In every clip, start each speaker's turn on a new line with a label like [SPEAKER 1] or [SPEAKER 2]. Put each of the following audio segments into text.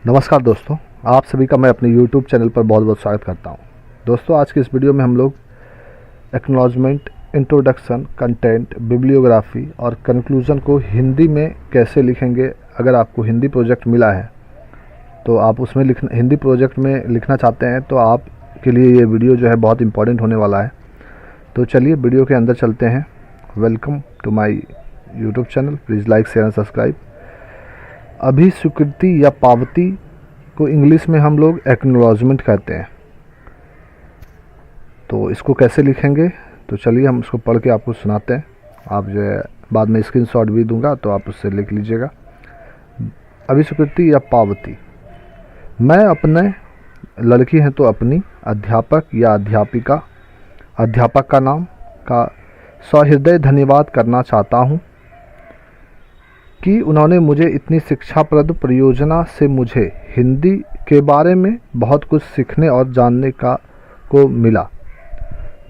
[SPEAKER 1] नमस्कार दोस्तों, आप सभी का मैं अपने YouTube चैनल पर बहुत बहुत स्वागत करता हूं। दोस्तों, आज के इस वीडियो में हम लोग एक्नॉलेजमेंट, इंट्रोडक्शन, कंटेंट, बिब्लियोग्राफी और कंक्लूजन को हिंदी में कैसे लिखेंगे। अगर आपको हिंदी प्रोजेक्ट मिला है तो आप उसमें हिंदी प्रोजेक्ट में लिखना चाहते हैं तो आपके लिए ये वीडियो जो है बहुत इंपॉर्टेंट होने वाला है। तो चलिए वीडियो के अंदर चलते हैं। Welcome to my YouTube channel, please like, share and subscribe. अभी स्वीकृति या पावती को इंग्लिश में हम लोग एक्नॉलेजमेंट कहते हैं। तो इसको कैसे लिखेंगे, तो चलिए हम इसको पढ़ के आपको सुनाते हैं। आप जो है बाद में स्क्रीनशॉट भी दूंगा तो आप उससे लिख लीजिएगा। अभी स्वीकृति या पावती। मैं अपने, लड़की हैं तो अपनी, अध्यापक या अध्यापिका, अध्यापक का नाम का सहृदय धन्यवाद करना चाहता हूँ कि उन्होंने मुझे इतनी शिक्षाप्रद परियोजना से मुझे हिंदी के बारे में बहुत कुछ सीखने और जानने को मिला,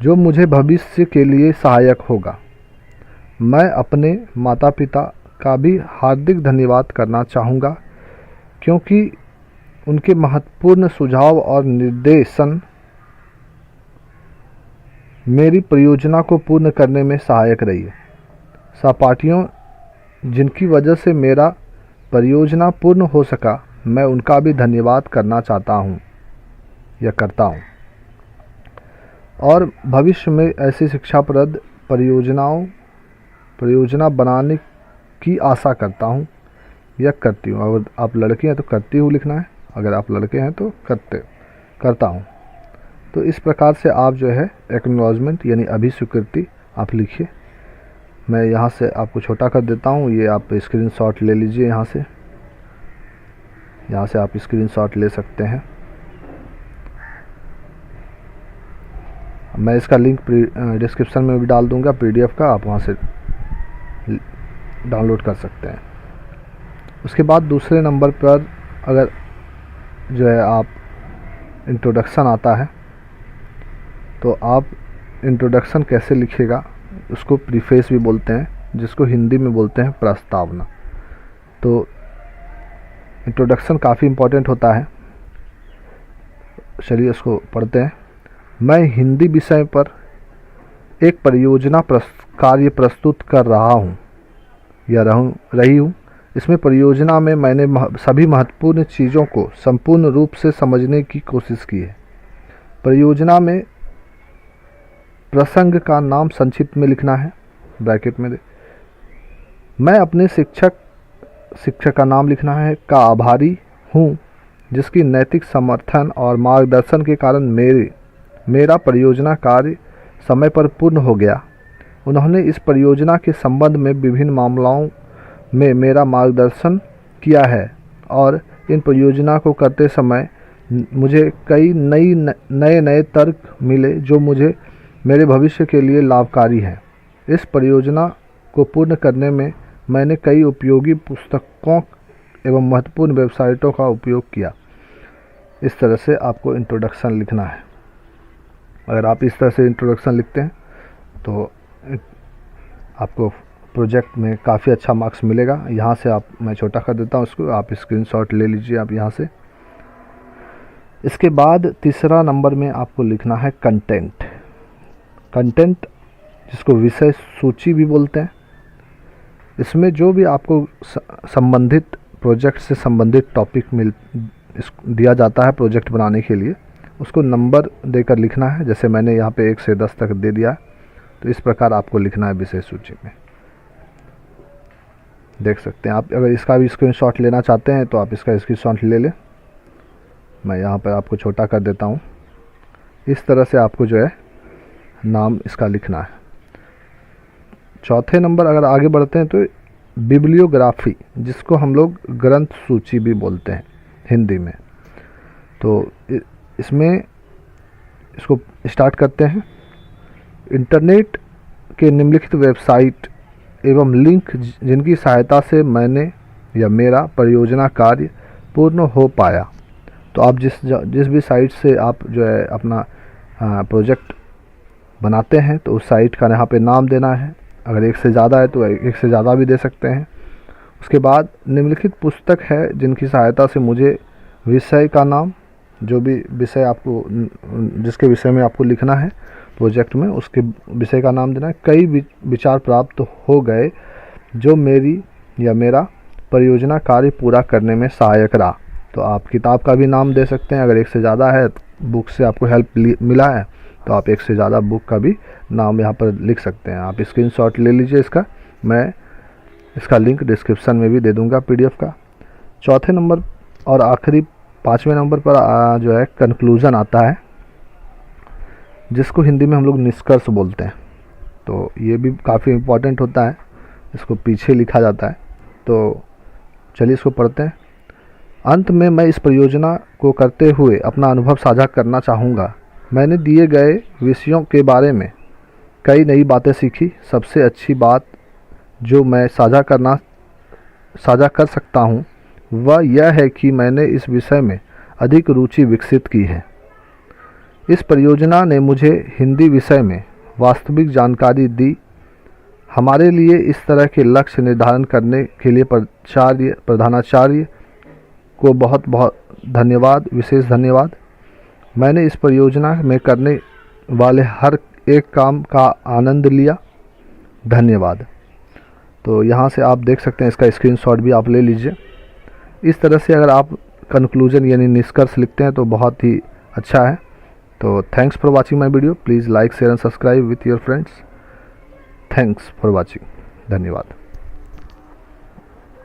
[SPEAKER 1] जो मुझे भविष्य के लिए सहायक होगा। मैं अपने माता पिता का भी हार्दिक धन्यवाद करना चाहूँगा, क्योंकि उनके महत्वपूर्ण सुझाव और निर्देशन मेरी परियोजना को पूर्ण करने में सहायक रही है। सहपाठियों जिनकी वजह से मेरा परियोजना पूर्ण हो सका, मैं उनका भी धन्यवाद करना चाहता हूँ या करता हूँ, और भविष्य में ऐसी शिक्षाप्रद परियोजना बनाने की आशा करता हूँ या करती हूँ। अगर आप लड़के हैं तो करती हूँ लिखना है, अगर आप लड़के हैं तो करता हूँ। तो इस प्रकार से आप जो है एक्नॉलेजमेंट यानी अभी स्वीकृति आप लिखिए। मैं यहाँ से आपको छोटा कर देता हूँ, ये आप स्क्रीनशॉट ले लीजिए। यहाँ से आप स्क्रीनशॉट ले सकते हैं। मैं इसका लिंक डिस्क्रिप्शन में भी डाल दूँगा PDF का, आप वहाँ से डाउनलोड कर सकते हैं। उसके बाद दूसरे नंबर पर अगर जो है आप इंट्रोडक्शन आता है तो आप इंट्रोडक्शन कैसे लिखिएगा, उसको प्रीफेस भी बोलते हैं, जिसको हिंदी में बोलते हैं प्रस्तावना। तो इंट्रोडक्शन काफ़ी इम्पोर्टेंट होता है। चलिए इसको पढ़ते हैं। मैं हिंदी विषय पर एक परियोजना कार्य प्रस्तुत कर रहा हूँ या रही हूँ। इसमें परियोजना में मैंने सभी महत्वपूर्ण चीज़ों को संपूर्ण रूप से समझने की कोशिश की है। परियोजना में प्रसंग का नाम संक्षिप्त में लिखना है, ब्रैकेट में मैं अपने शिक्षक का नाम लिखना है का आभारी हूँ, जिसकी नैतिक समर्थन और मार्गदर्शन के कारण मेरा परियोजना कार्य समय पर पूर्ण हो गया। उन्होंने इस परियोजना के संबंध में विभिन्न मामलों में मेरा मार्गदर्शन किया है, और इन परियोजना को करते समय मुझे कई नए तर्क मिले जो मुझे मेरे भविष्य के लिए लाभकारी हैं। इस परियोजना को पूर्ण करने में मैंने कई उपयोगी पुस्तकों एवं महत्वपूर्ण वेबसाइटों का उपयोग किया। इस तरह से आपको इंट्रोडक्शन लिखना है। अगर आप इस तरह से इंट्रोडक्शन लिखते हैं तो आपको प्रोजेक्ट में काफ़ी अच्छा मार्क्स मिलेगा। यहाँ से मैं छोटा कर देता हूँ इसको, आप स्क्रीनशॉट ले लीजिए आप यहाँ से। इसके बाद तीसरा नंबर में आपको लिखना है कंटेंट, जिसको विषय सूची भी बोलते हैं। इसमें जो भी आपको संबंधित प्रोजेक्ट से संबंधित टॉपिक दिया जाता है प्रोजेक्ट बनाने के लिए, उसको नंबर देकर लिखना है। जैसे मैंने यहाँ पे 1 से 10 तक दे दिया है, तो इस प्रकार आपको लिखना है विषय सूची में। देख सकते हैं आप। अगर इसका भी स्क्रीनशॉट लेना चाहते हैं तो आप इसका स्क्रीनशॉट ले लें। मैं यहाँ पर आपको छोटा कर देता हूँ। इस तरह से आपको जो है नाम इसका लिखना है। चौथे नंबर अगर आगे बढ़ते हैं तो बिब्लियोग्राफी, जिसको हम लोग ग्रंथ सूची भी बोलते हैं हिंदी में। तो इसमें इसको स्टार्ट करते हैं। इंटरनेट के निम्नलिखित वेबसाइट एवं लिंक जिनकी सहायता से मैंने या मेरा परियोजना कार्य पूर्ण हो पाया। तो आप जिस भी साइट से आप जो है अपना प्रोजेक्ट बनाते हैं तो उस साइट का यहाँ पे नाम देना है। अगर 1 से ज़्यादा है तो 1 से ज़्यादा भी दे सकते हैं। उसके बाद निम्नलिखित पुस्तक है जिनकी सहायता से मुझे विषय का नाम, जो भी विषय आपको जिसके विषय में आपको लिखना है प्रोजेक्ट में, उसके विषय का नाम देना है। कई विचार प्राप्त हो गए जो मेरी या मेरा परियोजना कार्य पूरा करने में सहायक रहा। तो आप किताब का भी नाम दे सकते हैं, अगर एक से ज़्यादा है, बुक से आपको हेल्प मिला है तो आप एक से ज़्यादा बुक का भी नाम यहाँ पर लिख सकते हैं। आप स्क्रीनशॉट ले लीजिए इसका, मैं इसका लिंक डिस्क्रिप्शन में भी दे दूँगा PDF का। चौथे नंबर और आखिरी 5वें नंबर पर जो है कंक्लूज़न आता है, जिसको हिंदी में हम लोग निष्कर्ष बोलते हैं। तो ये भी काफ़ी इम्पोर्टेंट होता है, इसको पीछे लिखा जाता है। तो चलिए इसको पढ़ते हैं। अंत में मैं इस परियोजना को करते हुए अपना अनुभव साझा करना चाहूँगा। मैंने दिए गए विषयों के बारे में कई नई बातें सीखी। सबसे अच्छी बात जो मैं साझा कर सकता हूँ वह यह है कि मैंने इस विषय में अधिक रुचि विकसित की है। इस परियोजना ने मुझे हिंदी विषय में वास्तविक जानकारी दी। हमारे लिए इस तरह के लक्ष्य निर्धारण करने के लिए प्रधानाचार्य को बहुत बहुत धन्यवाद, विशेष धन्यवाद। मैंने इस परियोजना में करने वाले हर एक काम का आनंद लिया। धन्यवाद। तो यहाँ से आप देख सकते हैं, इसका स्क्रीनशॉट भी आप ले लीजिए। इस तरह से अगर आप कंक्लूजन यानी निष्कर्ष लिखते हैं तो बहुत ही अच्छा है। तो thanks for watching my video. Please like, share and subscribe with your friends. Thanks for watching. धन्यवाद।